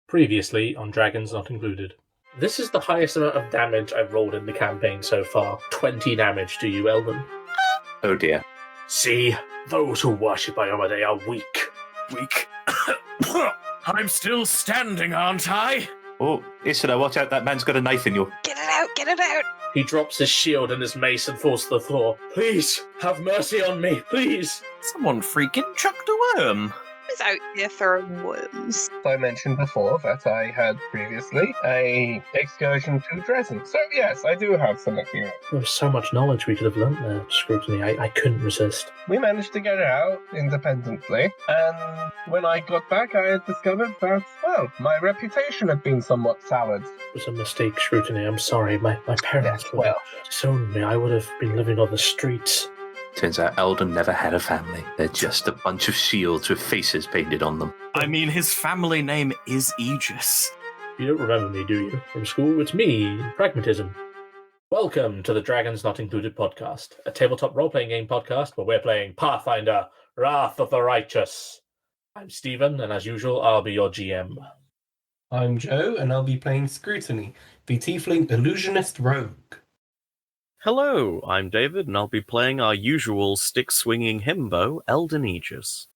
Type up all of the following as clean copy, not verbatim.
Previously on Dragons Not Included. This is the highest amount of damage I've rolled in the campaign so far. 20 damage to you, Elden. Oh dear. See, those who worship Iomade are weak. Weak. I'm still standing, aren't I? Oh, Isra, watch out, that man's got a knife in you. Get it out, get it out! He drops his shield and his mace and falls to the floor. Please, have mercy on me, please. Someone freaking chucked a worm. Who's out here throwing worms? I mentioned before that I had previously a excursion to Dresden. So yes, I do have some experience. There was so much knowledge we could have learnt there, Scrutiny. I couldn't resist. We managed to get it out independently, and when I got back I had discovered that, well, my reputation had been somewhat soured. It was a mistake, Scrutiny. I'm sorry. My parents Yes, would well. have disowned me. I would have been living on the streets. Turns out Eldon never had a family. They're just a bunch of shields with faces painted on them. I mean, his family name is Aegis. You don't remember me, do you? From school, it's me, Pragmatism. Welcome to the Dragons Not Included podcast, a tabletop role-playing game podcast where we're playing Pathfinder, Wrath of the Righteous. I'm Stephen, and as usual, I'll be your GM. I'm Joe, and I'll be playing Scrutiny, the Tiefling Illusionist Rogue. Hello, I'm David, and I'll be playing our usual stick-swinging himbo, Elden Aegis.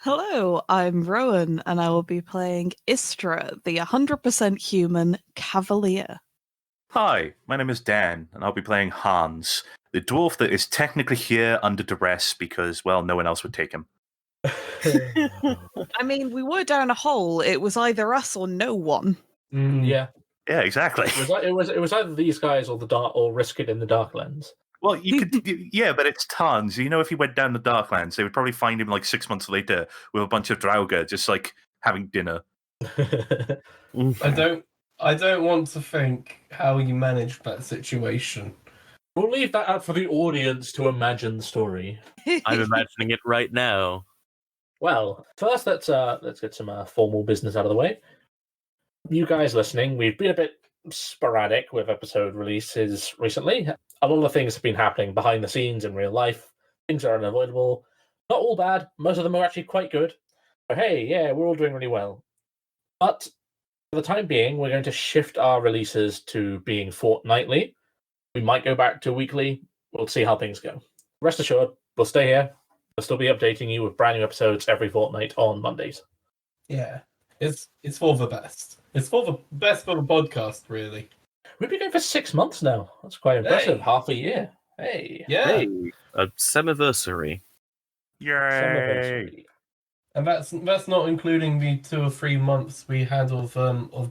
Hello, I'm Rowan, and I will be playing Istra, the 100% human Cavalier. Hi, my name is Dan, and I'll be playing Hans, the dwarf that is technically here under duress because, well, no one else would take him. I mean, we were down a hole. It was either us or no one. Yeah. Yeah, exactly. It was either these guys or risk it in the Darklands. Well, you could, yeah, but it's Hans. You know, if he went down the Darklands, they would probably find him like 6 months later with a bunch of Draugr just like having dinner. I don't want to think how you managed that situation. We'll leave that out for the audience to imagine the story. I'm imagining it right now. Well, first let's get some formal business out of the way. You guys listening, we've been a bit sporadic with episode releases recently. A lot of things have been happening behind the scenes in real life. Things are unavoidable. Not all bad. Most of them are actually quite good. But hey, yeah, we're all doing really well. But for the time being, we're going to shift our releases to being fortnightly. We might go back to weekly. We'll see how things go. Rest assured, we'll stay here. We'll still be updating you with brand new episodes every fortnight on Mondays. Yeah, it's for the best. It's for the best for the podcast, really. We've been going for 6 months now. That's quite impressive. Hey. Half a year. Hey. Yeah, Hey, a semiversary. Yay! Summiversary. and that's not including the 2 or 3 months we had of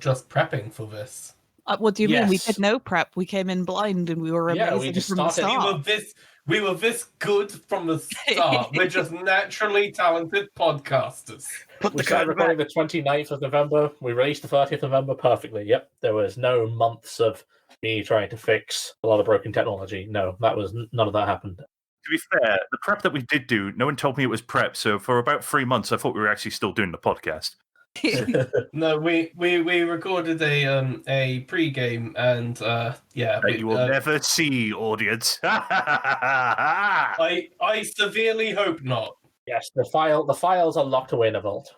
just prepping for this. What do you mean? We Yes. did no prep. We came in blind, and we were Yeah, amazing we just from the started- start. We were this good from the start. We're just naturally talented podcasters. Put We the started card back. recording the 29th of November. We released the 30th of November perfectly. Yep. There was no months of me trying to fix a lot of broken technology. No, none of that happened. To be fair, the prep that we did do, no one told me it was prep, so for about 3 months I thought we were actually still doing the podcast. No, we recorded a pre-game, and yeah, That you will never see, audience. I severely hope not. Yes, the files are locked away in a vault.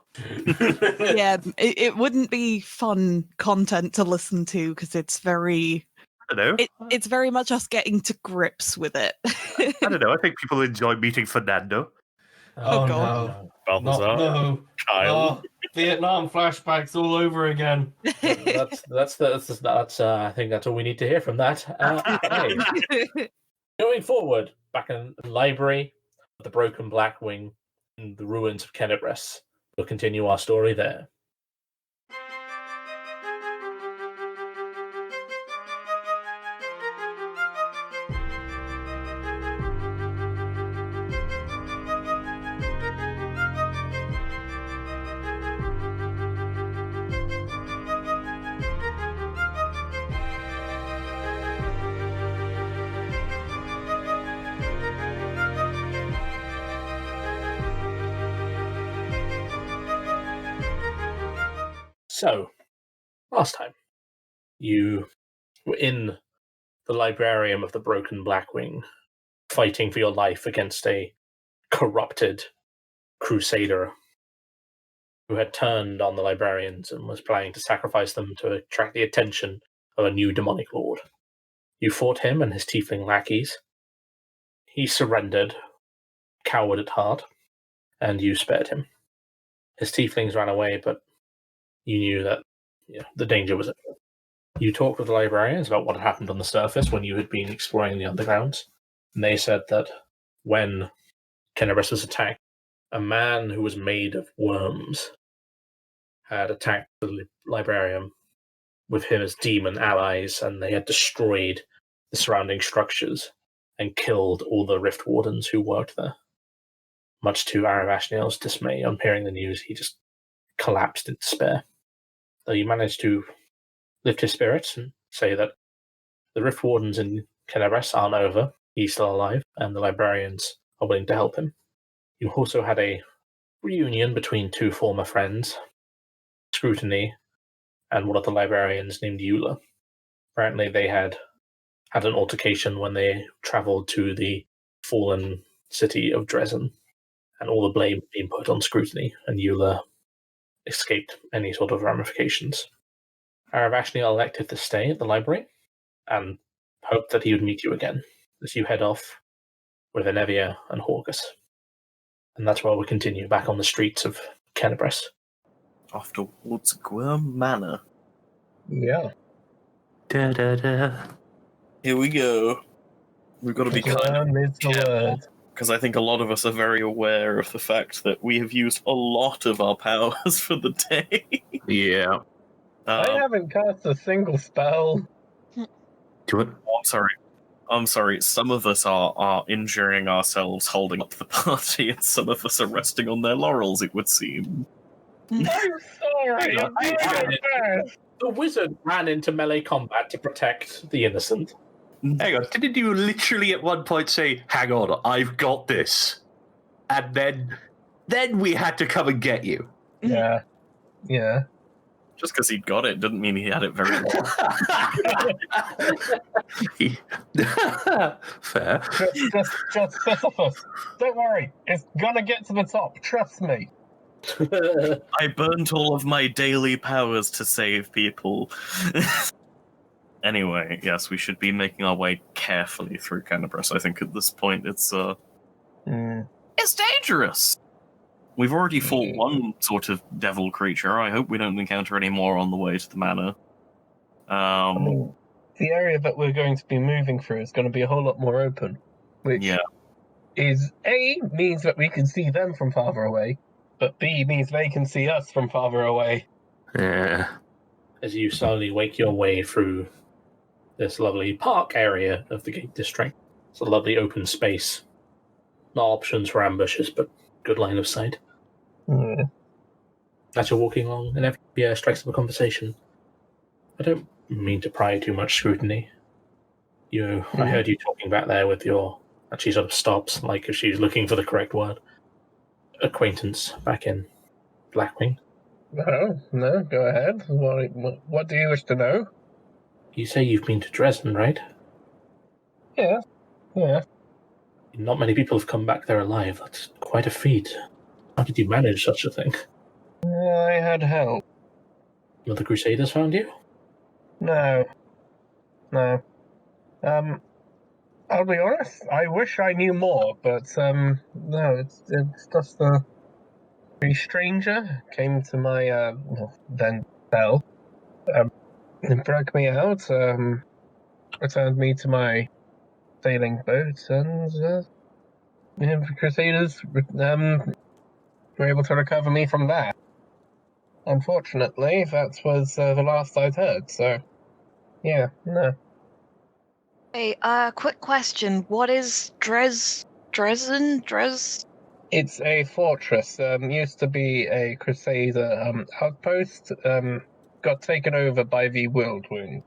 Yeah, it wouldn't be fun content to listen to because it's very. I don't know. It's very much us getting to grips with it. I don't know. I think people enjoy meeting Fernando. Oh, God. no. Balthazar, No. Kyle. Oh, Vietnam flashbacks all over again. That's I think that's all we need to hear from that. Hey. Going forward, back in the library of the Broken Black Wing in the ruins of Kenabres, we'll continue our story there. So, last time, you were in the librarium of the Broken Black Wing, fighting for your life against a corrupted crusader who had turned on the librarians and was planning to sacrifice them to attract the attention of a new demonic lord. You fought him and his tiefling lackeys. He surrendered, coward at heart, and you spared him. His tieflings ran away, but you knew that the danger was afoot. You talked with the librarians about what had happened on the surface when you had been exploring the undergrounds, and they said that when Kenabres was attacked, a man who was made of worms had attacked the librarian with his demon allies, and they had destroyed the surrounding structures and killed all the Rift Wardens who worked there. Much to Aravashniel's dismay, on hearing the news, he just collapsed in despair. Though you managed to lift his spirits and say that the Rift Wardens in Kenabres aren't over, he's still alive, and the librarians are willing to help him. You also had a reunion between two former friends, Scrutiny and one of the librarians named Eula. Apparently they had an altercation when they travelled to the fallen city of Dresden, and all the blame being put on Scrutiny, and Eula escaped any sort of ramifications. Aravashniel elected to stay at the library and hoped that he would meet you again as you head off with Enevia and Horgus. And that's where we continue, back on the streets of Kenabres. Off towards Gwyrm Manor. Yeah. Da, da, da. Here we go. We've got to be kind of Worm is the word. because I think a lot of us are very aware of the fact that we have used a lot of our powers for the day. Yeah. I haven't cast a single spell. Do it. I'm sorry. Some of us are injuring ourselves holding up the party, and some of us are resting on their laurels, it would seem. I'm sorry. I'm doing my best. The wizard ran into melee combat to protect the innocent. Hang on, didn't you literally at one point say, hang on, I've got this? And then we had to come and get you. Yeah. Yeah. Just because he'd got it didn't mean he had it very long. Fair. Just Sisyphus. Don't worry. It's gonna get to the top. Trust me. I burnt all of my daily powers to save people. Anyway, yes, we should be making our way carefully through Kenabres. I think at this point it's dangerous. We've already fought one sort of devil creature. I hope we don't encounter any more on the way to the manor. I mean, the area that we're going to be moving through is going to be a whole lot more open, which is A, means that we can see them from farther away, but B, means they can see us from farther away. Yeah. As you slowly wake your way through this lovely park area of the Gate District. It's a lovely open space. No options for ambushes, but good line of sight. As you're walking along, and every strikes up a conversation. I don't mean to pry too much scrutiny. I heard you talking back there with your... And she sort of stops, like if she's looking for the correct word. Acquaintance back in Blackwing. No, go ahead. What do you wish to know? You say you've been to Dresden, right? Yeah. Not many people have come back there alive. That's quite a feat. How did you manage such a thing? I had help. The Crusaders found you? No. I'll be honest, I wish I knew more, but, no, it's just a stranger came to my, then cell, and broke me out, returned me to my sailing boat, and, the Crusaders, were able to recover me from that. Unfortunately, that was, the last I'd heard, so, yeah, no. Hey, quick question. What is Dresden? It's a fortress. Used to be a Crusader outpost. Got taken over by the Whirlwind.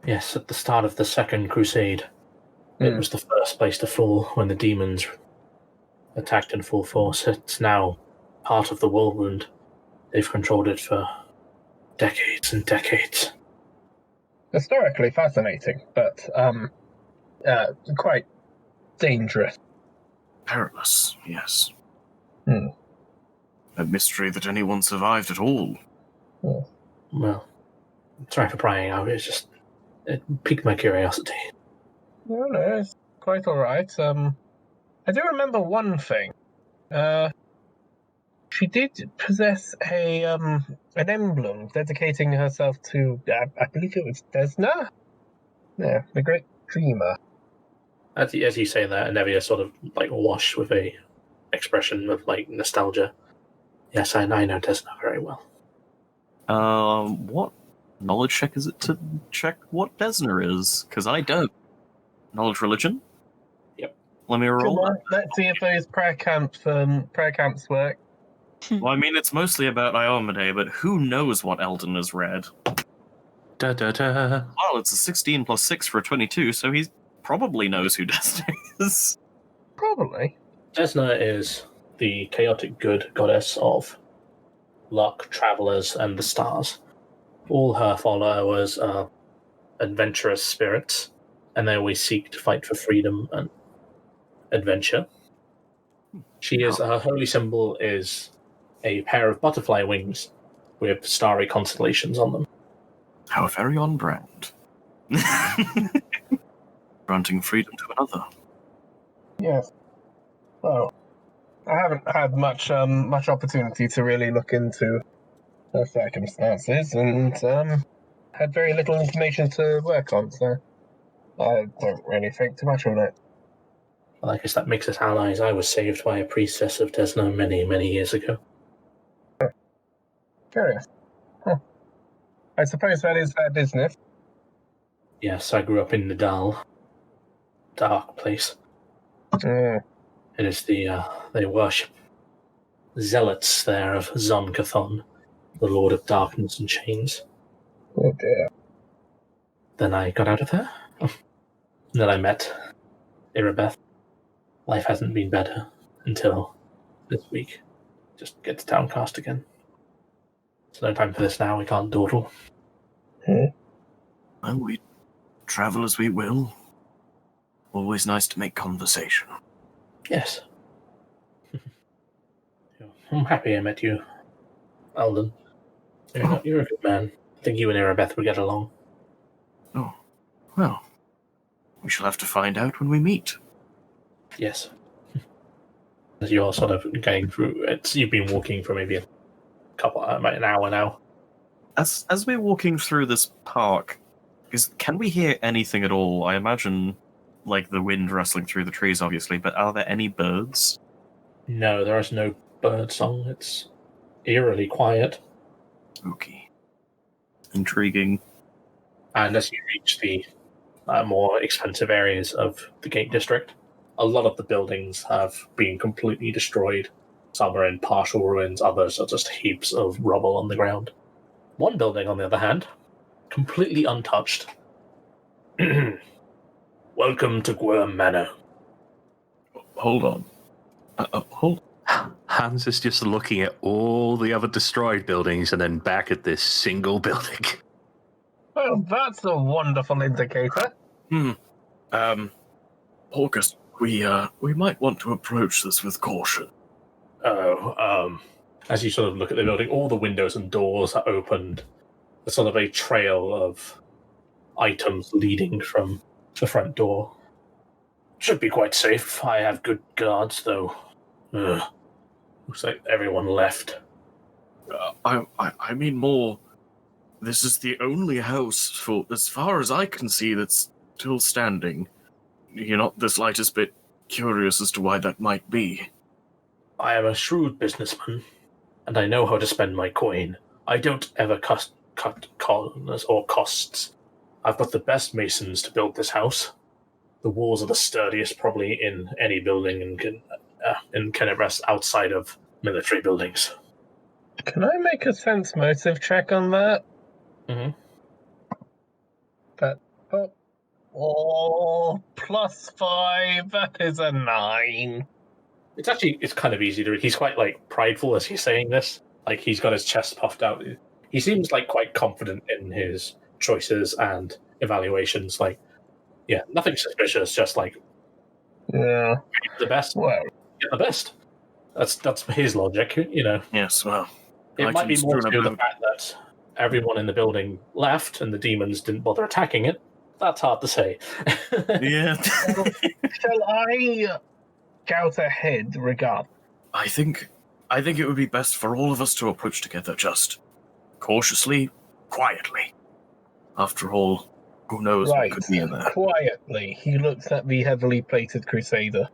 Yes, at the start of the Second Crusade. It was the first place to fall when the demons attacked in full force. It's now part of the Whirlwind. They've controlled it for decades and decades. Historically fascinating, but quite dangerous. Perilous, yes. A mystery that anyone survived at all. Well, sorry for prying out. It piqued my curiosity. No, it's quite all right. I do remember one thing. She did possess an emblem dedicating herself to, I believe it was Desna? Yeah, the great dreamer. As you say that, Anevia sort of wash with a expression of nostalgia. Yes, I know Desna very well. What knowledge check is it to check what Desna is? Because I don't. Knowledge religion? Yep. Let me roll that. Let's see if those prayer camps work. Well, I mean, it's mostly about Iomade, but who knows what Eldon has read? Da da da. Well, it's a 16 plus 6 for a 22, so he probably knows who Desna is. Probably. Desna is the chaotic good goddess of luck, travelers, and the stars. All her followers are adventurous spirits, and they always seek to fight for freedom and adventure. Her holy symbol is a pair of butterfly wings with starry constellations on them. How very on brand. Granting freedom to another. Yes. Well, I haven't had much opportunity to really look into her circumstances, and had very little information to work on, so I don't really think too much on it. Well, I guess that makes us allies. I was saved by a priestess of Desna many, many years ago. Curious. Huh. I suppose that is her business. Yes, I grew up in Nadal. Dark place. Mm. It is they worship zealots there of Zon-Cathon, the Lord of Darkness and Chains. Oh dear. Then I got out of there. Then I met Irabeth. Life hasn't been better until this week. Just gets downcast again. There's no time for this now. We can't dawdle. Well, we travel as we will. Always nice to make conversation. Yes. I'm happy I met you, Alden. You're a good man. I think you and Irabeth would get along. Oh, well, we shall have to find out when we meet. Yes. As you're sort of going through it, you've been walking for maybe an hour now. As we're walking through this park, can we hear anything at all? I imagine, the wind rustling through the trees, obviously, but are there any birds? No, there is no bird song. It's eerily quiet. Spooky. Intriguing. And as you reach the more expensive areas of the Gate District, a lot of the buildings have been completely destroyed. Some are in partial ruins, others are just heaps of rubble on the ground. One building, on the other hand, completely untouched. Welcome to Gwyrm Manor. Hold on. Hold. Hans is just looking at all the other destroyed buildings and then back at this single building. Well, that's a wonderful indicator. August, we might want to approach this with caution. As you sort of look at the building, all the windows and doors are opened. There's sort of a trail of items leading from the front door. Should be quite safe. I have good guards, though. Looks like everyone left. I mean more. This is the only house, for as far as I can see, that's still standing. You're not the slightest bit curious as to why that might be. I am a shrewd businessman, and I know how to spend my coin. I don't ever cut corners or costs. I've got the best masons to build this house. The walls are the sturdiest probably in any building in Kenabres outside of military buildings. Can I make a sense motive check on that? Mm-hmm. +5, that is a 9. It's kind of easy to read. He's quite prideful as he's saying this. He's got his chest puffed out. He seems quite confident in his choices and evaluations. Nothing suspicious, just yeah, the best. well, Get the best. That's his logic, you know. Yes, well, It I might be can more to spoon do with the about- fact that everyone in the building left and the demons didn't bother attacking it. That's hard to say. Yeah. Shall I scout ahead regard? I think it would be best for all of us to approach together just cautiously, quietly. After all, who knows Right. what could be in there. Quietly, he looks at the heavily plated crusader.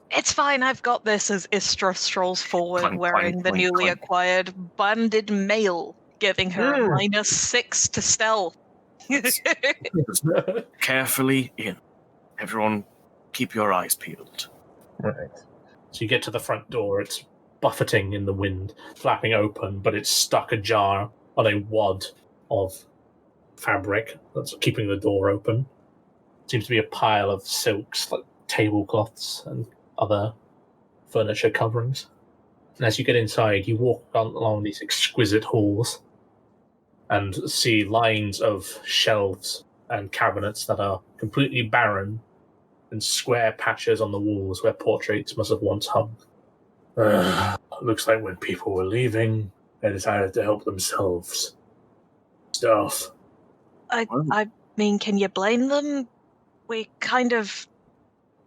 It's fine, I've got this, as Istra strolls forward Clank, wearing clank, the clank, newly clank. acquired banded mail, giving her Mm. a -6 to stealth. Carefully in. Everyone, keep your eyes peeled. Right. So you get to the front door, it's buffeting in the wind, flapping open, but it's stuck ajar on a wad of fabric that's keeping the door open. Seems to be a pile of silks, like tablecloths and other furniture coverings. And as you get inside, you walk along these exquisite halls and see lines of shelves and cabinets that are completely barren and square patches on the walls where portraits must have once hung. Looks like when people were leaving, they decided to help themselves. Stuff. I mean, can you blame them? We're kind of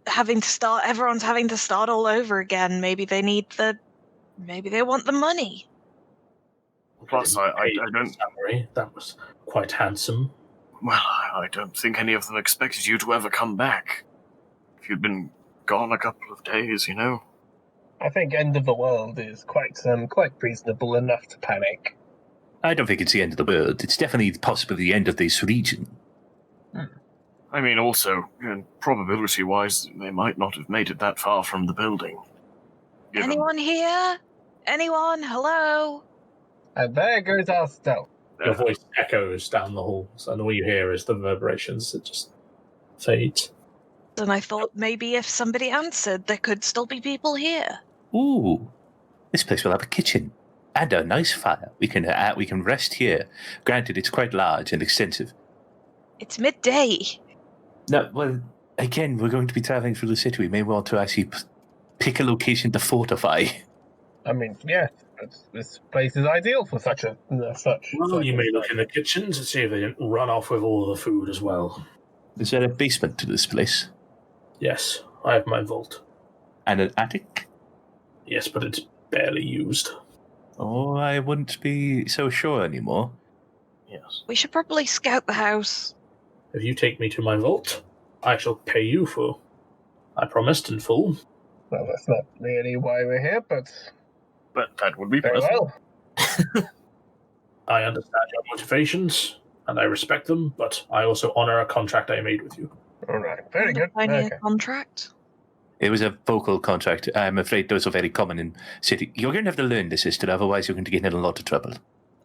having to start, everyone's having to start all over again. Maybe they want the money. Plus, I don't. Salary. That was quite handsome. Well, I don't think any of them expected you to ever come back. If you'd been gone a couple of days, you know. I think end of the world is quite reasonable enough to panic. I don't think it's the end of the world. It's definitely possibly the end of this region. I mean, also, probability-wise, they might not have made it that far from the building. Given- Anyone here? Anyone? Hello? And there goes our stealth. Your voice echoes down the halls, and all you hear is the reverberations that just fade. And I thought maybe if somebody answered, there could still be people here. Ooh, this place will have a kitchen and a nice fire. We can rest here. Granted, it's quite large and extensive. It's midday. No, well, again, we're going to be traveling through the city. We may want to actually pick a location to fortify. I mean, yeah, this place is ideal for such. Well, you may look in the kitchen to see if they didn't run off with all the food as well. Is there a basement to this place? Yes, I have my vault. And an attic? Yes, but it's barely used. Oh, I wouldn't be so sure anymore. Yes. We should probably scout the house. If you take me to my vault, I shall pay you for. I promised in full. Well, that's not really why we're here, but But that would be very pleasant. well. I understand your motivations, and I respect them, but I also honor a contract I made with you. All right, very good. Signing Okay. a contract. It was a vocal contract. I'm afraid those are very common in city. You're going to have to learn the system, otherwise you're going to get in a lot of trouble.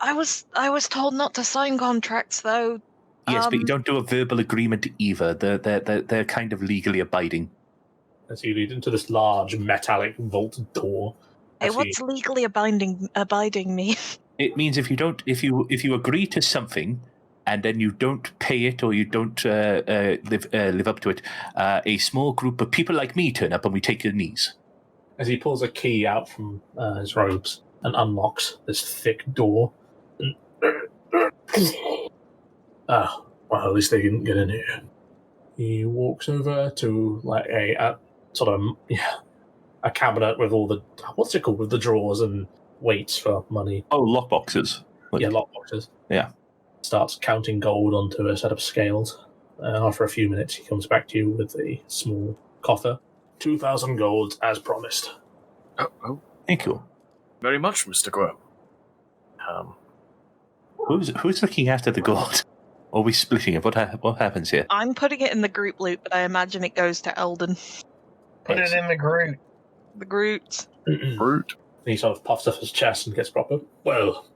I was told not to sign contracts though. Yes, but you don't do a verbal agreement either. They're kind of legally abiding. As you lead into this large metallic vault door. Hey, I see- what's legally abiding me? It means if you agree to something and then you don't pay it or you don't live up to it, a small group of people like me turn up and we take your knees. As he pulls a key out from his robes and unlocks this thick door. Well, at least they didn't get in here. He walks over to like a cabinet with all the, what's it called, with the drawers and weights for money. Oh, lockboxes. Yeah, lockboxes. Yeah. Starts counting gold onto a set of scales. After a few minutes, he comes back to you with a small coffer. 2,000 gold, as promised. Oh, Thank you. very much, Mr. Guo. Who's looking after the gold? Or are we splitting it? What happens here? I'm putting it in the group loot, but I imagine it goes to Eldon. Put it in the group. The Groot. Brute. He sort of puffs up his chest and gets proper. Well,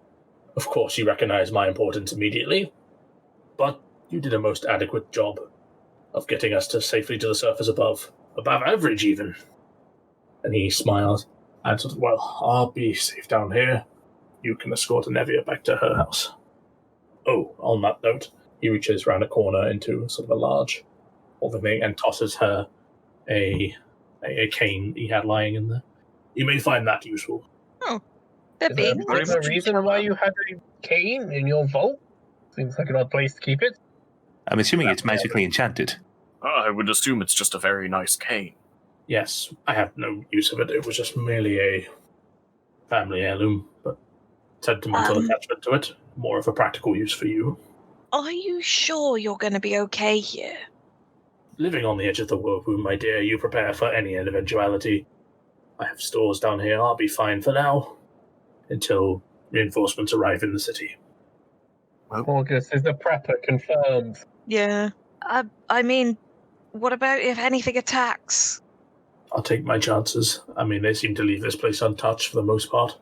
of course you recognize my importance immediately, but you did a most adequate job of getting us safely to the surface above average even. And he smiles and says, well, I'll be safe down here. You can escort Nevia back to her house. Oh, on that note, he reaches round a corner into sort of a large thing and tosses her a cane he had lying in there. You may find that useful. They're Is there being a particular reason why you had a cane in your vault? Seems like an odd place to keep it. I'm assuming it's magically enchanted. I would assume it's just a very nice cane. Yes, I have no use of it. It was just merely a family heirloom, but sentimental attachment to it. More of a practical use for you. Are you sure you're going to be okay here? Living on the edge of the whirlpool, my dear, you prepare for any eventuality. I have stores down here. I'll be fine for now, until reinforcements arrive in the city. August is the prepper confirmed. Yeah. I mean, what about if anything attacks? I'll take my chances. I mean, they seem to leave this place untouched for the most part.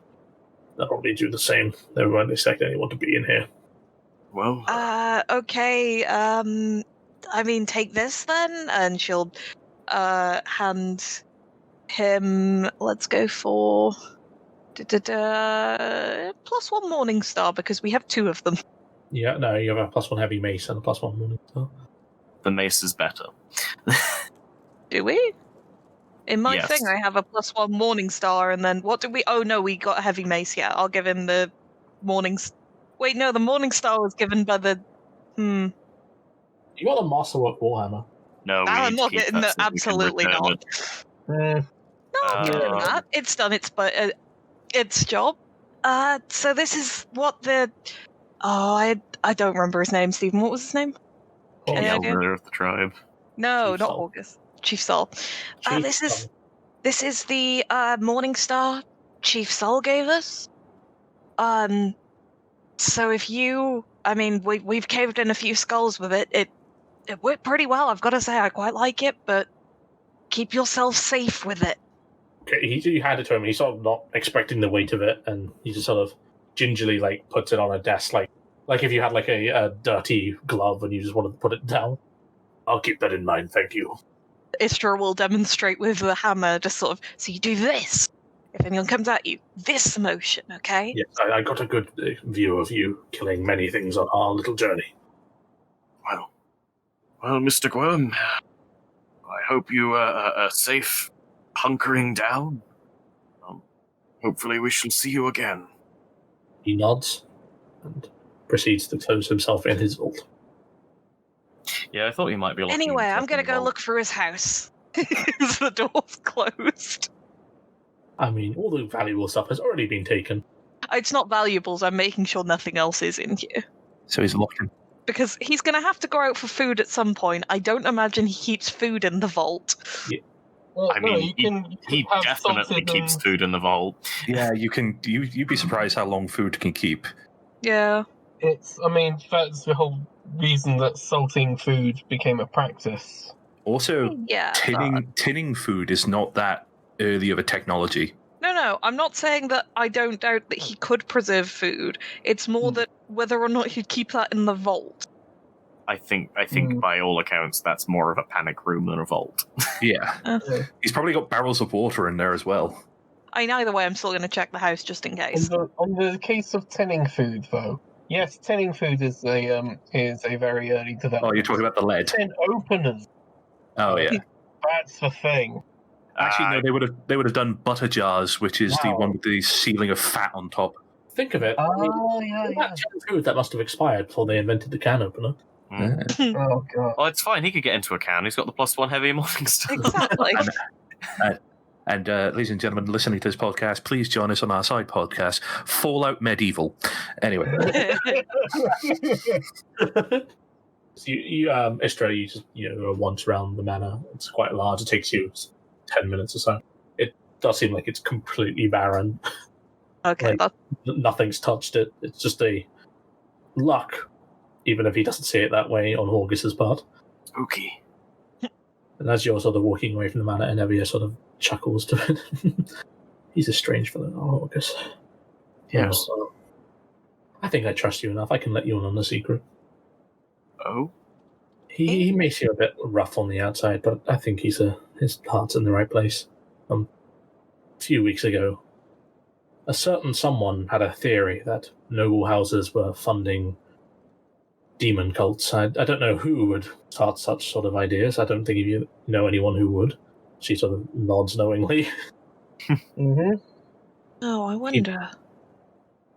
They'll probably do the same. They won't expect anyone to be in here. Well, Okay, I mean, take this then, and she'll hand him, let's go for +1 Morning Star, because we have 2 of them. Yeah, no, you have a +1 heavy mace and a +1 morning star. the mace is better. Do we? In my Yes. thing, I have a +1 Morning Star, and then what did we? Oh no, we got a heavy mace. Yeah, I'll give him the Morning. Wait, no, the Morning Star was given by the. You got a Masterwork Warhammer. No, we I'm need to not keep getting that that. so we can Absolutely return not. it. No, I'm giving Um, that. It's done its job. So this is what the. Oh, I don't remember his name, Stephen. What was his name? The Any idea? elder of the tribe. No, Chief not Sol. August. Chief Sol. Chief This is the Morning Star Chief Sol gave us. So if you, I mean, we've caved in a few skulls with it. It worked pretty well. I've got to say, I quite like it. But keep yourself safe with it. Okay, he handed it to him. He's sort of not expecting the weight of it, and he just sort of gingerly puts it on a desk, like if you had a dirty glove and you just wanted to put it down. I'll keep that in mind, thank you. Istra will demonstrate with the hammer, just sort of. So you do this. If anyone comes at you, this motion, okay? Yes, I got a good view of you killing many things on our little journey. Well, Mr. Gwyrm, I hope you are safe hunkering down. Hopefully we shall see you again. He nods and proceeds to close himself in his vault. Yeah, I thought you might be looking. Anyway, I'm gonna go look through his house. The door's closed. I mean, all the valuable stuff has already been taken. It's not valuables, I'm making sure nothing else is in here. So he's locked in. Because he's going to have to go out for food at some point. I don't imagine he keeps food in the vault. Well, I mean, he have definitely salted keeps and- food in the vault. Yeah, you can. You'd be surprised how long food can keep. Yeah. I mean, that's the whole reason that salting food became a practice. Also, Yeah. tinning food is not that early of a technology. No, I'm not saying that I don't doubt that he could preserve food. It's more that whether or not he'd keep that in the vault. I think by all accounts that's more of a panic room than a vault. Yeah. He's probably got barrels of water in there as well. Either way, I'm still going to check the house just in case. On the case of tinning food, though, yes, tinning food is a very early development. Oh, you're talking about the lead. Tin openers. Oh yeah. That's the thing. Actually, no. They would have done butter jars, which is the one with the ceiling of fat on top. Think of it. That food that must have expired before they invented the can opener. Oh god. Well, it's fine. He could get into a can. He's got the +1 heavy morning star. Exactly. And ladies and gentlemen listening to this podcast, please join us on our side podcast, Fallout Medieval. Anyway. So Istra, you just once around the manor. It's quite large. It takes you 10 minutes or so. It does seem like it's completely barren. Okay. Nothing's touched it. It's just a luck, even if he doesn't see it that way on August's part. Spooky. And as you're sort of walking away from the manor, Enevia sort of chuckles to it. He's a strange fellow, August. Yes. Well, I think I trust you enough. I can let you in on the secret. Oh? He may seem a bit rough on the outside, but I think his heart's in the right place. A few weeks ago, a certain someone had a theory that noble houses were funding demon cults. I don't know who would start such sort of ideas. I don't think if you know anyone who would. She sort of nods knowingly. Mm-hmm. Oh, I wonder.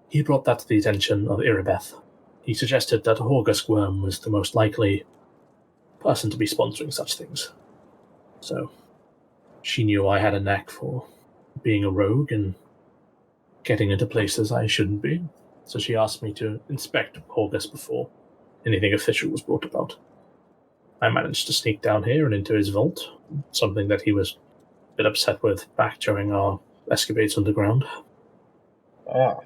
He brought that to the attention of Iribeth. He suggested that Horgus Worm was the most likely person to be sponsoring such things. So, she knew I had a knack for being a rogue and getting into places I shouldn't be. So she asked me to inspect Horgus before anything official was brought about. I managed to sneak down here and into his vault, something that he was a bit upset with back during our escapades underground. Ah.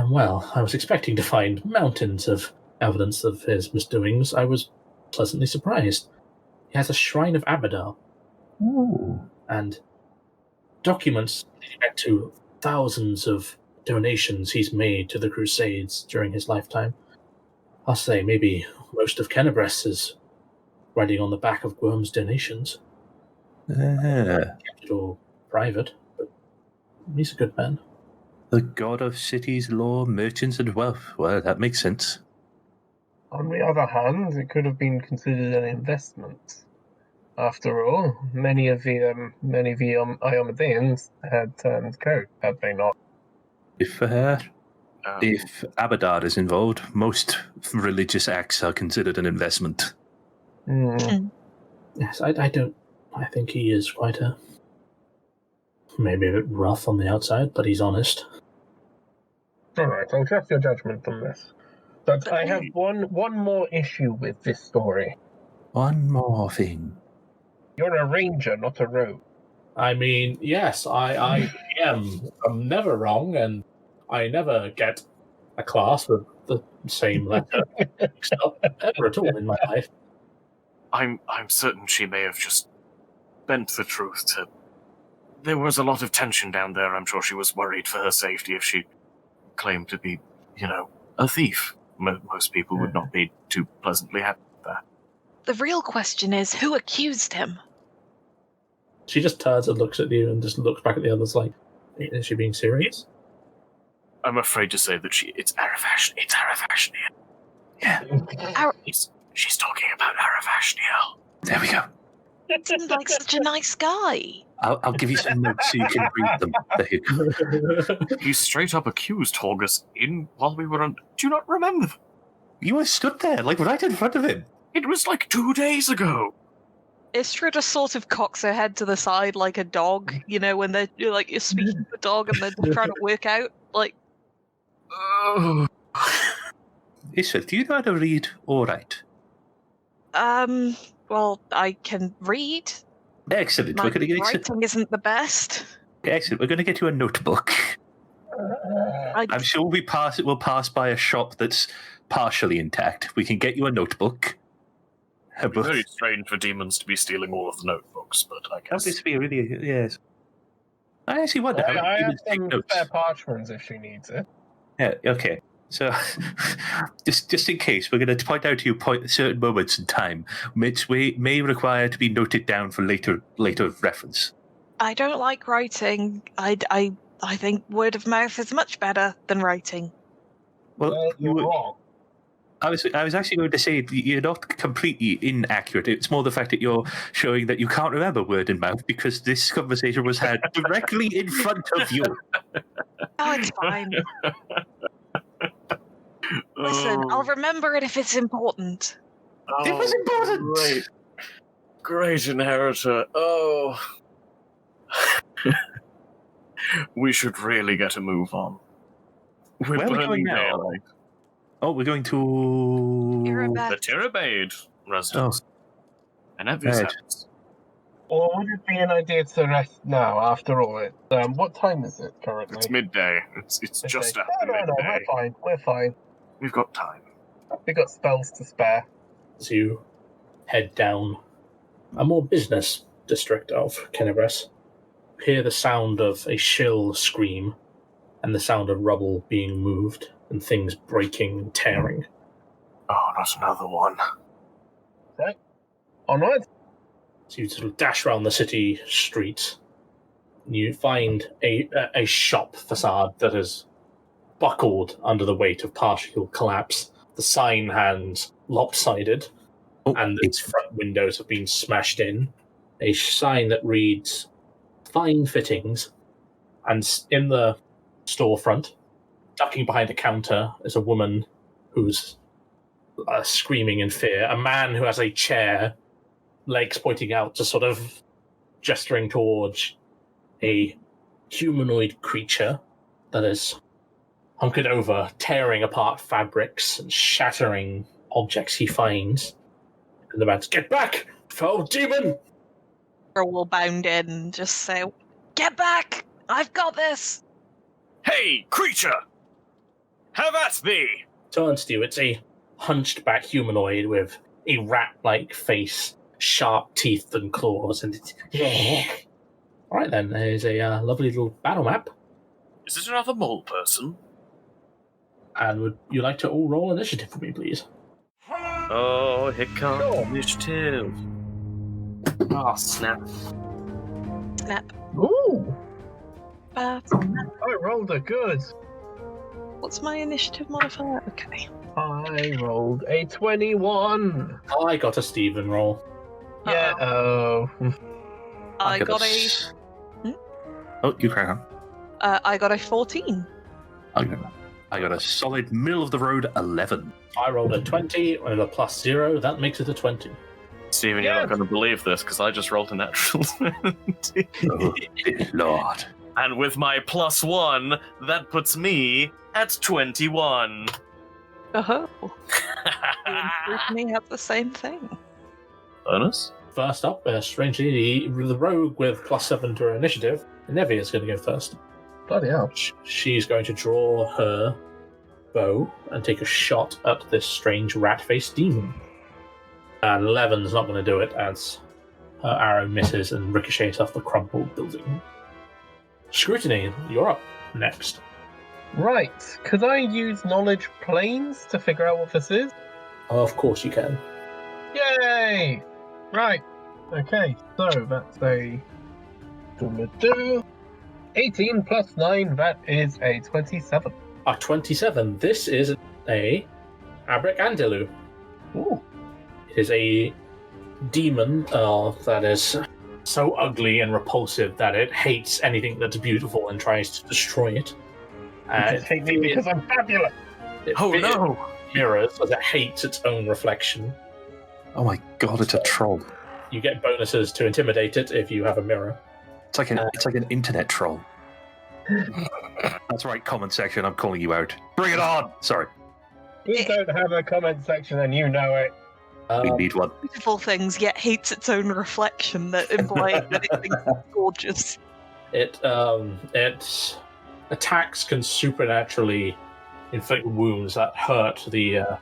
Well, I was expecting to find mountains of evidence of his misdoings. I was pleasantly surprised. He has a shrine of Abadar. Ooh. And documents dating back to thousands of donations he's made to the Crusades during his lifetime. I'll say maybe most of Kenabres is riding on the back of Worm's donations. Kept it all private, but he's a good man. The god of cities, law, merchants, and wealth. Well, that makes sense. On the other hand, it could have been considered an investment. After all, many of the Iomedeans had turned code, had they not? If Abadar is involved, most religious acts are considered an investment. Yes, I think he is quite maybe a bit rough on the outside, but he's honest. Alright, I'll trust your judgment on this. But I have one more issue with this story. One more thing. You're a ranger, not a rogue. I mean, yes, I am. I'm never wrong, and I never get a class with the same letter mixed up ever at all in my life. I'm certain she may have just bent the truth to... There was a lot of tension down there. I'm sure she was worried for her safety if she claimed to be, a thief. Most people would not be too pleasantly happy with that. The real question is, who accused him? She just turns and looks at you and just looks back at the others like, is she being serious? I'm afraid to say that it's Aravashniel. It's Aravashniel. Yeah. She's talking about Aravashniel. There we go. He seemed like such a nice guy. I'll give you some notes so you can read them. There you go. He straight up accused Horgus while we were on... Do you not remember? You were stood there, right in front of him. It was 2 days ago. Istra just sort of cocks her head to the side like a dog, when you're speaking to a dog and they're just trying to work out, Isra, do you know how to read or write? Well, I can read. Excellent. My We're going to get writing isn't the best. Excellent. We're going to get you a notebook. I'm sure we'll pass by a shop that's partially intact. We can get you a notebook. It'd be very strange for demons to be stealing all of the notebooks, but I guess... This would be really... Yes. I actually wonder how I have demons take some notes. spare parchments if she needs it. Yeah, okay. So, just in case, we're going to point out to you certain moments in time which may require to be noted down for later reference. I don't like writing. I think word of mouth is much better than writing. Well, you're wrong. I was actually going to say you're not completely inaccurate. It's more the fact that you're showing that you can't remember word and mouth because this conversation was had directly in front of you. Oh, it's fine. Listen, I'll remember it if it's important. It was important. Great inheritor. Oh. We should really get a move on. Where are we going now? Daylight. Oh, we're going to... The Tirabade residence. And Evisens. Or would it be an idea to rest now, after all? What time is it currently? It's midday. It's just after midday. No, we're fine. We've got time. We've got spells to spare. As you head down a more business district of Kenabres, hear the sound of a shrill scream and the sound of rubble being moved and things breaking and tearing. Oh, not another one. Right. Onward. So you sort of dash around the city streets. And you find a shop facade that is buckled under the weight of partial collapse. The sign hands lopsided, and its front windows have been smashed in. A sign that reads fine fittings, and in the storefront, ducking behind a counter, is a woman who's screaming in fear. A man who has a chair, legs pointing out, just sort of gesturing towards a humanoid creature that is hunkered over, tearing apart fabrics and shattering objects he finds. And the man's, "Get back, foul demon!" Will bound in and just say, "Get back! I've got this!" Hey, creature! Have at me! Turns to you, it's a hunched back humanoid with a rat-like face, sharp teeth and claws, and it's... Alright then, there's a lovely little battle map. Is it another mole person? And would you like to all roll initiative for me, please? Oh, here comes initiative. Oh, snap. Snap. Ooh! Snap. I rolled a good. What's my initiative modifier? Okay. I rolled a 21. I got a Steven roll. Yeah, oh. I got a. Oh, you crack on. I got a 14. I got a solid middle of the road 11. I rolled a 20 and a +0. That makes it a 20. Steven, you're not going to believe this, because I just rolled a natural 20. Oh, dear Lord. And with my +1, that puts me at 21. Oh. You and Scrutiny have the same thing. Bonus? First up, strangely, the rogue with +7 to her initiative, Nevi is going to go first. Bloody hell. She's going to draw her bow and take a shot at this strange rat-faced demon. And 11's not going to do it, as her arrow misses and ricochets off the crumpled building. Scrutiny, you're up next. Right, could I use knowledge planes to figure out what this is? Of course you can. Yay! Right, okay, so that's a... 18 plus 9, that is a 27. A 27. This is a Abracandelu. Ooh. It is a demon that is so ugly and repulsive that it hates anything that's beautiful and tries to destroy it. You just hate me because I'm fabulous! It mirrors as it hates its own reflection. Oh my god, it's a troll. You get bonuses to intimidate it if you have a mirror. It's like an internet troll. That's right, comment section, I'm calling you out. Bring it on! Sorry. We don't have a comment section and you know it. We need one. Beautiful things, yet hates its own reflection that implies that it thinks it's gorgeous. It attacks can supernaturally inflict wounds that hurt the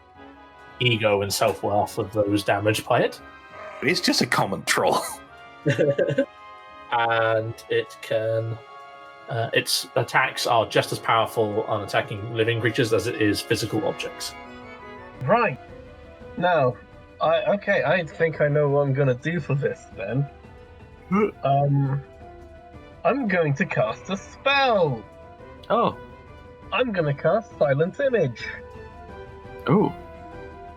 ego and self-worth of those damaged by it. It's just a common troll. And it can... its attacks are just as powerful on attacking living creatures as it is physical objects. Right. Now, I think I know what I'm gonna do for this then. I'm going to cast a spell. Oh. I'm gonna cast Silent Image. Oh.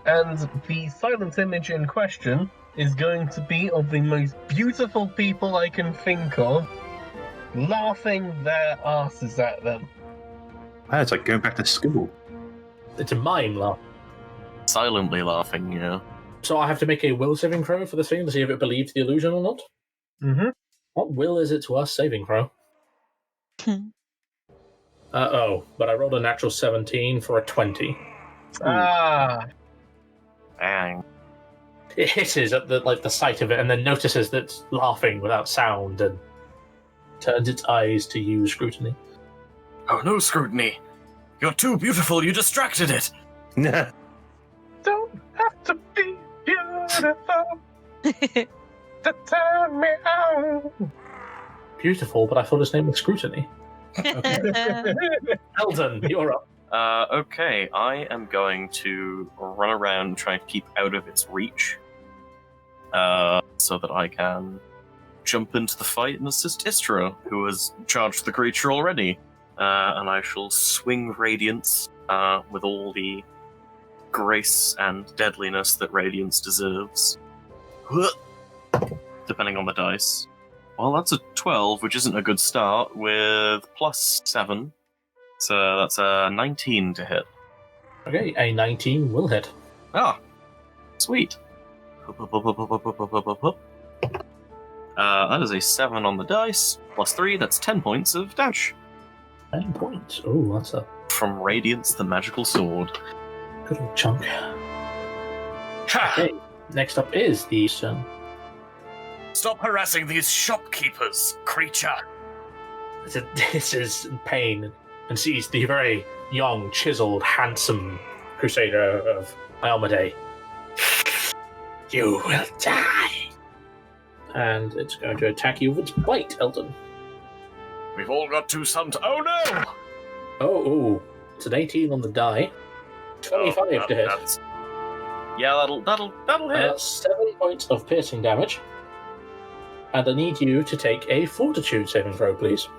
And the silent image in question is going to be of the most beautiful people I can think of, laughing their asses at them. Wow, it's like going back to school. It's a mime laugh. Silently laughing, yeah. So I have to make a will saving throw for this thing to see if it believes the illusion or not? Mm-hmm. What will is it to us saving throw? But I rolled a natural 17 for a 20. Ah. Dang. It hisses at the sight of it and then notices that it's laughing without sound and turns its eyes to you, Scrutiny. Oh no, Scrutiny! You're too beautiful, you distracted it! Don't have to be beautiful to turn me on. Beautiful, but I thought his name was Scrutiny. Eldon, you're up. Okay, I am going to run around and try to keep out of its reach. So that I can jump into the fight and assist Istra, who has charged the creature already. And I shall swing Radiance with all the grace and deadliness that Radiance deserves. Depending on the dice. Well, that's a 12, which isn't a good start, with plus 7. So that's a 19 to hit. Okay, a 19 will hit. Ah, sweet. That is a 7 on the dice, plus 3, that's 10 points of damage. 10 points. Oh, that's a From Radiance, the magical sword. good old chunk. Ha! Okay, next up is the sun. Stop harassing these shopkeepers, creature! This is pain, and sees the very young, chiseled, handsome crusader of Almaday. You will die! And it's going to attack you with its bite, Eldon. We've all got to Oh no! Oh, it's an 18 on the die. 25 to hit. Yeah, that'll hit. 7 points of piercing damage. And I need you to take a fortitude saving throw, please.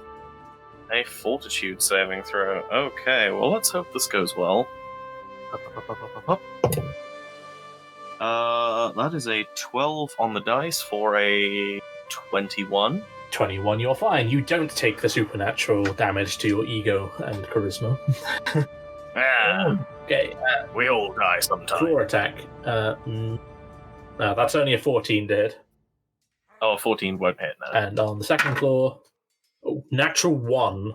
A fortitude saving throw. Okay, well, let's hope this goes well. That is a 12 on the dice for a 21. 21, you're fine. You don't take the supernatural damage to your ego and charisma. Okay, We all die sometime. claw attack. No, that's only a 14 to hit. Oh, 14 won't hit now. And on the second claw, natural 1.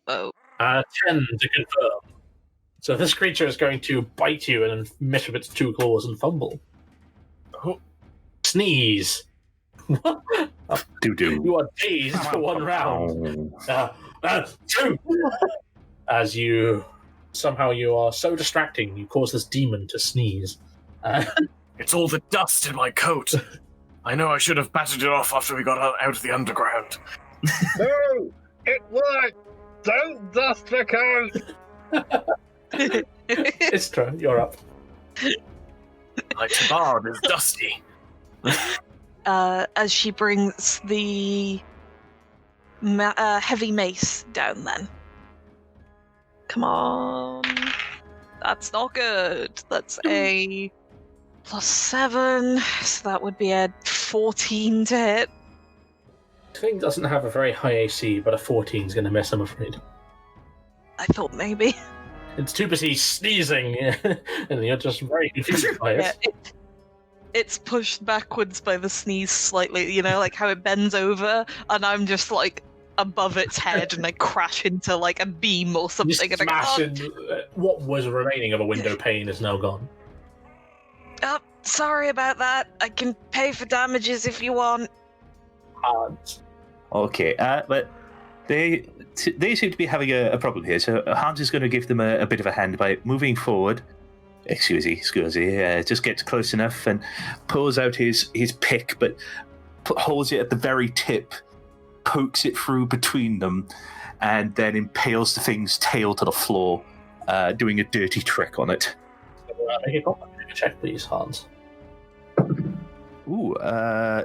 Oh. 10 to confirm. So this creature is going to bite you and miss with its 2 claws and fumble. Oh. Sneeze. What? Do. You are dazed for 1 round. 2. As you are so distracting, you cause this demon to sneeze. It's all the dust in my coat. I know I should have battered it off after we got out of the underground. No! It worked! Don't dust the coat! Istra, you're up. My tabard is dusty. As she brings the heavy mace down, then. Come on. That's not good. That's a +7, so that would be a 14 to hit. The thing doesn't have a very high AC, but a 14 is going to miss, I'm afraid. I thought maybe. It's too busy sneezing, and you're just very confused by it. Yeah, it's pushed backwards by the sneeze slightly, you know, like how it bends over, and I'm just like above its head, and I crash into like a beam or something. You And I smash go, and what was remaining of a window pane is now gone. oh, sorry about that. I can pay for damages if you want. Okay, but they seem to be having a problem here, so Hans is going to give them a bit of a hand by moving forward. Excuse me, just gets close enough and pulls out his pick, but holds it at the very tip, pokes it through between them, and then impales the thing's tail to the floor, doing a dirty trick on it. Make a combat check, please, Hans. Ooh,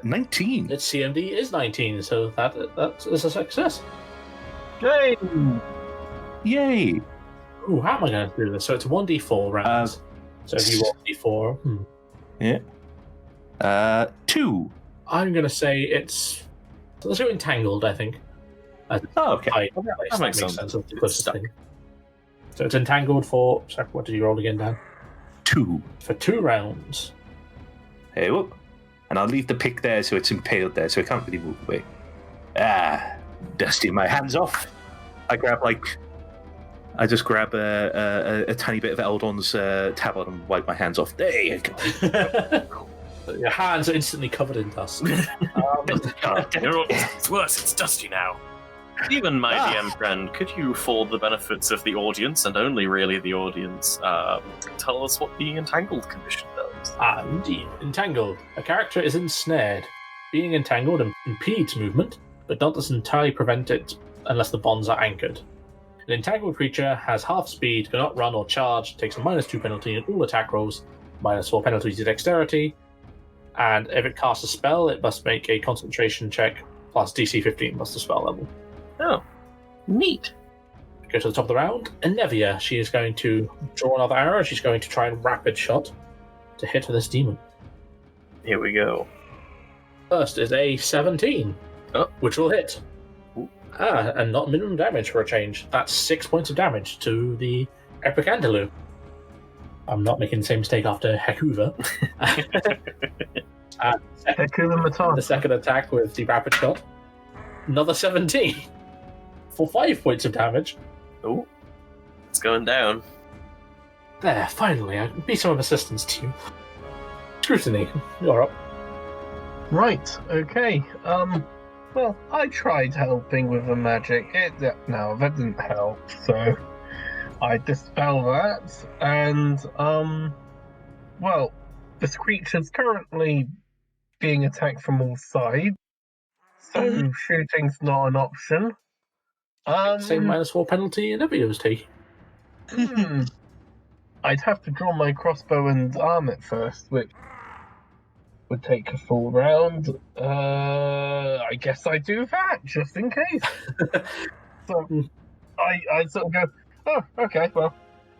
19. Its CMD is 19, so that is a success. Yay! Yay! Ooh, how am I going to do this? So it's 1d4 rounds. So if you roll d4... Yeah. 2. I'm going to say it's... Let's go entangled, I think. Okay. That makes sense. Of the closest thing. So it's entangled for... Sorry, what did you roll again, Dan? 2. For 2 rounds. Hey, whoop. And I'll leave the pick there so it's impaled there, so it can't really move away. Dusty my hands off. I just grab a tiny bit of Eldon's tablet and wipe my hands off. There you go. Your hands are instantly covered in dust. It's worse, it's dusty now. Even my DM friend, could you, for the benefits of the audience, and only really the audience, tell us what being entangled condition does? Indeed. Entangled. A character is ensnared. Being entangled impedes movement, but doesn't entirely prevent it unless the bonds are anchored. An entangled creature has half speed, cannot run or charge, takes a -2 penalty in all attack rolls, -4 penalty to dexterity, and if it casts a spell, it must make a concentration check plus DC 15 plus the spell level. Oh, neat. Go to the top of the round. Enevia, she is going to draw another arrow. She's going to try and rapid shot to hit this demon. Here we go. First is a 17, which will hit. Ooh. And not minimum damage for a change. That's 6 points of damage to the Epic Andalou. I'm not making the same mistake after Hekuva. Hekuva Matata. The second attack with the rapid shot. Another 17 for 5 points of damage. Oh, it's going down. There, finally, I can be some assistance to you. Scrutiny, you're up. Right, okay. Well, I tried helping with the magic. That didn't help, so I dispel that, and, well, this creature's currently being attacked from all sides, so shooting's not an option. Same -4 penalty Anivia was taking. I'd have to draw my crossbow and arm it first, which would take a full round. I guess I do that, just in case. So, I sort of go, oh, okay, well,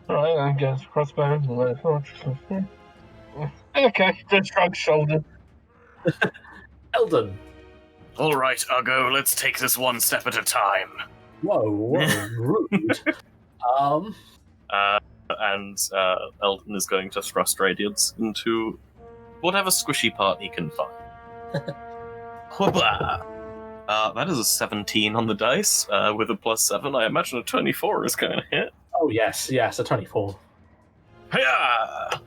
alright, I guess crossbow. Okay, just shrug shoulder. Eldon. All right, Argo, let's take this one step at a time. Whoa, rude. And Eldon is going to thrust Radiance into whatever squishy part he can find. Hoopla! That is a 17 on the dice. With a +7, I imagine a 24 is going to hit. Oh, yes, a 24. Hiya!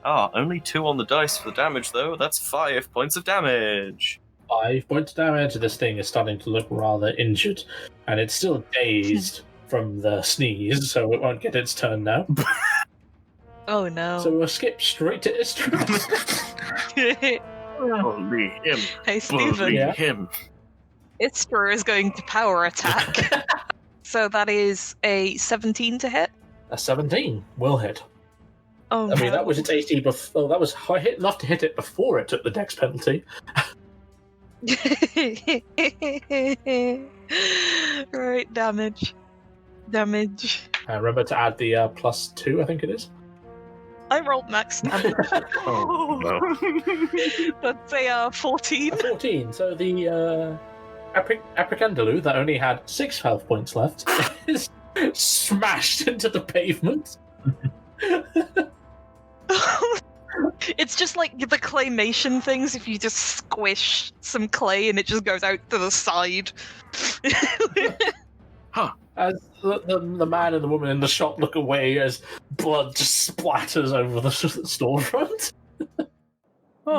Only 2 on the dice for the damage, though. That's 5 points of damage. 5 points of damage. This thing is starting to look rather injured, and it's still dazed from the sneeze, so it won't get its turn now. Oh no. So we'll skip straight to Istra. Bully him. Hey, Stephen. Bully Yeah. him. Istra is going to power attack. So that is a 17 to hit. A 17 will hit. Oh I no. mean, that was its AC before. That was hit enough to hit it before it took the dex penalty. Right, damage. Remember to add the +2, I think it is. I rolled max damage. Oh, no. That's a 14. A 14. So the Apricandaloo that only had 6 health points left is smashed into the pavement. It's just like the claymation things, if you just squish some clay and it just goes out to the side. As the man and the woman in the shop look away as blood just splatters over the storefront.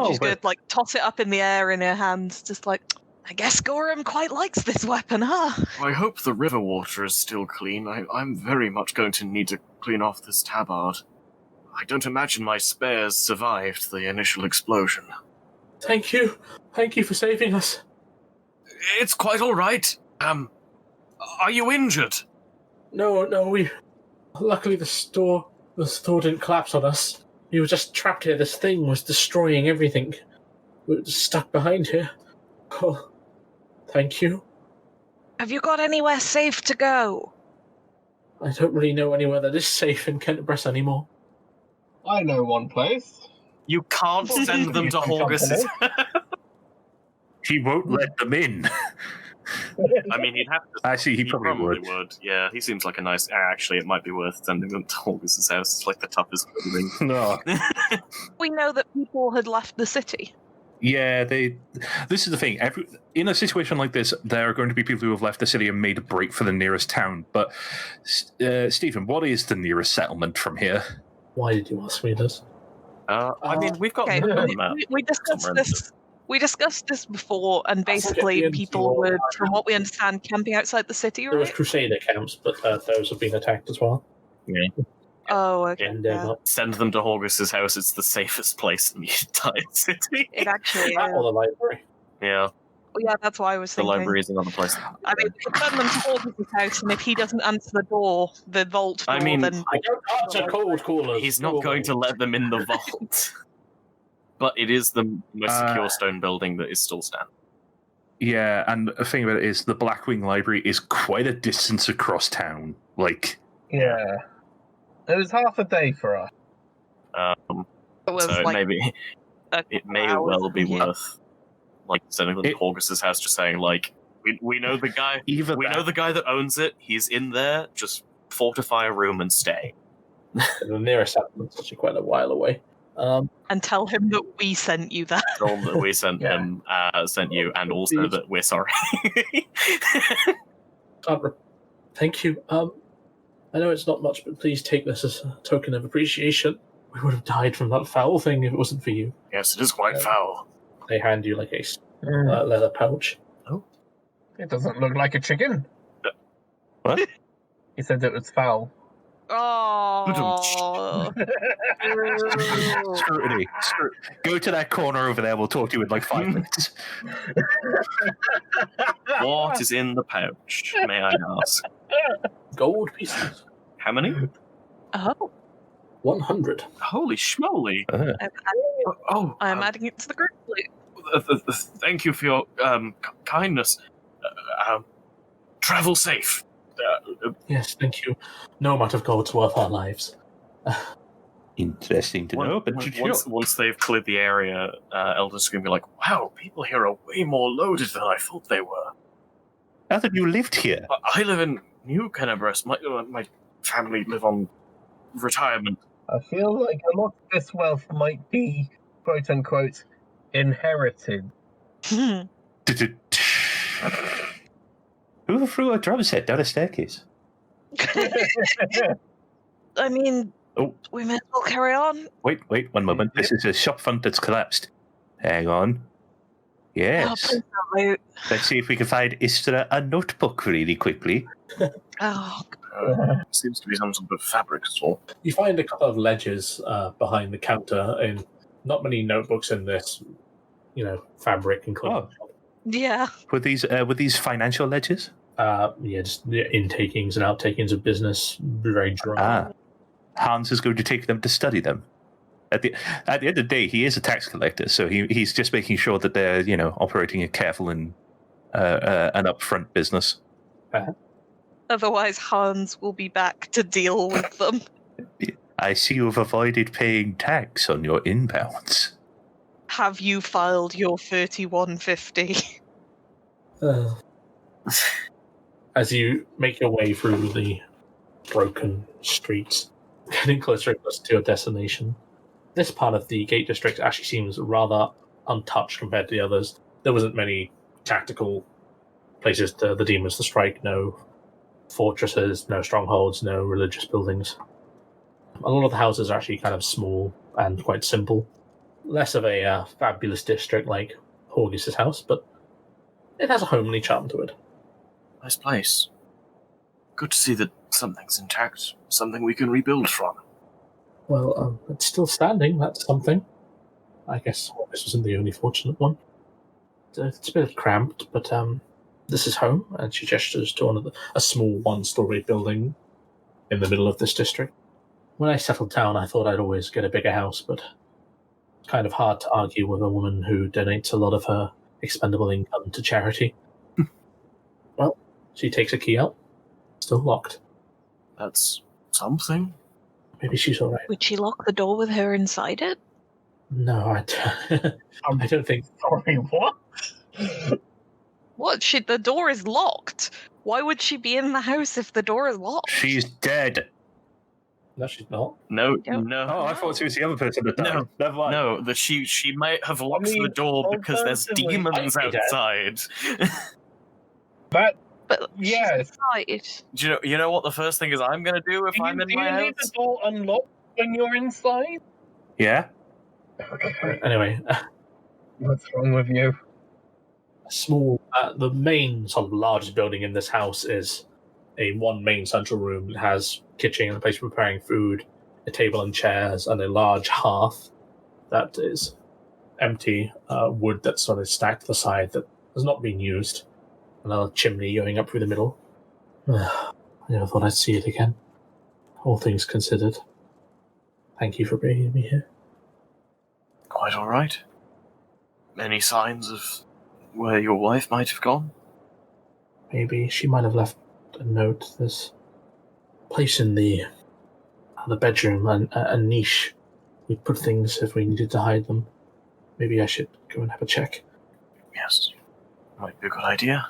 She's gonna like toss it up in the air in her hands, just like, I guess Gorham quite likes this weapon, huh? I hope the river water is still clean. I'm very much going to need to clean off this tabard. I don't imagine my spares survived the initial explosion. Thank you for saving us. It's quite all right. Are you injured? No, luckily the store didn't collapse on us. We were just trapped here. This thing was destroying everything. We were just stuck behind here. Oh, thank you. Have you got anywhere safe to go? I don't really know anywhere that is safe in Kenabres anymore. I know one place. You can't send them to Horgus's. He won't let them in. I mean, he'd have to. Actually, he probably would. Yeah, he seems like a nice. Actually, it might be worth sending them to Horgus's house. It's like the toughest building. No. We know that people had left the city. Yeah, this is the thing. In a situation like this, there are going to be people who have left the city and made a break for the nearest town. But, Stephen, what is the nearest settlement from here? Why did you ask me this? I mean, we've got. Okay, we discussed this. We discussed this before, and basically people were, from what we understand, camping outside the city, There was right? Crusader camps, but those have been attacked as well. Yeah. Oh, okay. And Yeah. Send them to Horgus's house. It's the safest place in the entire city. It actually that is. or the library. Yeah, Oh, yeah, that's why I was the thinking. library is another place. I mean, we could send them to Horgus's house, and if he doesn't answer the door, the vault door, I mean, then... I don't answer cold callers. He's not going to let them in the vault. But it is the most secure stone building that is still standing. Yeah, and the thing about it is the Blackwing Library is quite a distance across town. Like, Yeah. It was half a day for us. It was So like maybe it may hour well be from here. worth like sending them to Horgus's house, just saying like, we know the guy. Know the guy that owns it. He's in there. Just fortify a room and stay. The nearest settlement's actually quite a while away. And tell him that we sent you that. Tell him that we sent him, sent you, and also that we're sorry. Thank you. I know it's not much, but please take this as a token of appreciation. We would have died from that foul thing if it wasn't for you. Yes, it is quite foul. They hand you like a leather pouch. Oh. It doesn't look like a chicken. What? He said it was foul. Oh. Scrutiny. Go to that corner over there. We'll talk to you in like 5 minutes. What is in the pouch, may I ask? Gold pieces. How many? Oh. 100. Holy schmoly. I'm adding it to the group. Thank you for your kindness. Travel safe. Yes, thank you. No amount of gold's worth our lives. Interesting to know, but once they've cleared the area, Elder's going to be like, wow, people here are way more loaded than I thought they were. Now that you lived here. I live in New Kenabres. My family live on retirement. I feel like a lot of this wealth might be, quote unquote, inherited. Who threw a drum set down a staircase? I mean, we may as well carry on. Wait, 1 moment. This is a shop front that's collapsed. Hang on. Yes. Let's see if we can find Istra a notebook really quickly. Seems to be some sort of fabric store. You find a couple of ledgers behind the counter, and not many notebooks in this, fabric and clothing. Yeah. Were these financial ledgers? Just intakings and outtakings of business, very dry. Hans is going to take them to study them. At the end of the day, he is a tax collector, so he's just making sure that they're operating a careful and an upfront business. Otherwise, Hans will be back to deal with them. I see you've avoided paying tax on your inbounds. Have you filed your 3150? As you make your way through the broken streets, getting closer and closer to your destination, this part of the Gate District actually seems rather untouched compared to the others. There wasn't many tactical places for the demons to strike, no fortresses, no strongholds, no religious buildings. A lot of the houses are actually kind of small and quite simple. Less of a fabulous district like Horgus's house, but it has a homely charm to it. Nice place. Good to see that something's intact, something we can rebuild from. Well, it's still standing, that's something. I guess Horgus wasn't the only fortunate one. It's a bit cramped, but this is home, and she gestures to a small one-story building in the middle of this district. When I settled down, I thought I'd always get a bigger house, but it's kind of hard to argue with a woman who donates a lot of her expendable income to charity. Well, she takes a key out. Still locked. That's something. Maybe she's all right. Would she lock the door with her inside it? No, I don't think... Sorry, what? What? The door is locked. Why would she be in the house if the door is locked? She's dead. No, she's not. No. Oh, I thought she was the other person that died. No, Never mind. no, that she might have locked the door because there's alternatively, demons outside. But yes. Do you know what the first thing is I'm going to do if I'm in my house? Do you leave the door unlocked when you're inside? Yeah? Okay. Anyway, What's wrong with you? the main sort of largest building in this house is one main central room. It has kitchen and a place for preparing food, a table and chairs, and a large hearth that is empty, wood that's sort of stacked to the side that has not been used. Another chimney going up through the middle. I never thought I'd see it again. All things considered. Thank you for bringing me here. Quite all right. Any signs of where your wife might have gone? Maybe she might have left a note. There's a place in the bedroom, a niche. We'd put things if we needed to hide them. Maybe I should go and have a check. Yes, might be a good idea.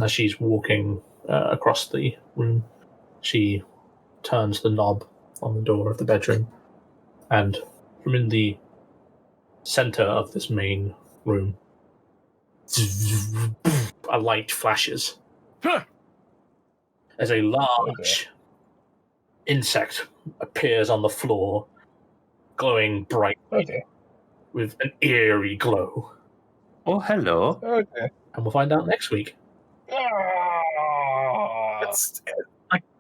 As she's walking across the room, she turns the knob on the door of the bedroom, and from in the center of this main room, a light flashes as a large insect appears on the floor, glowing brightly with an eerie glow. Oh, hello. Okay. And we'll find out next week.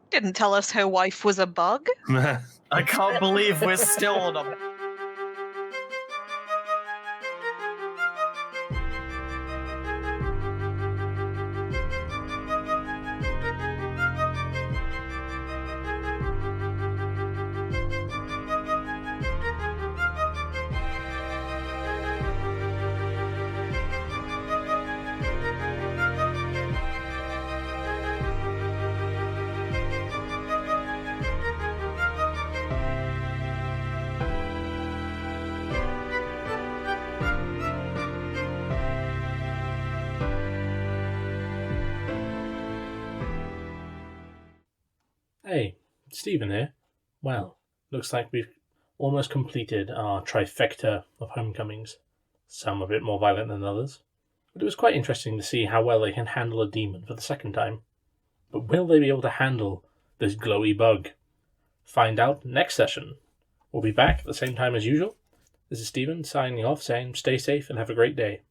Didn't tell us her wife was a bug. I can't believe we're still on a... Hey, Stephen here. Well, looks like we've almost completed our trifecta of homecomings. Some a bit more violent than others. But it was quite interesting to see how well they can handle a demon for the second time. But will they be able to handle this glowy bug? Find out next session. We'll be back at the same time as usual. This is Stephen signing off, saying stay safe and have a great day.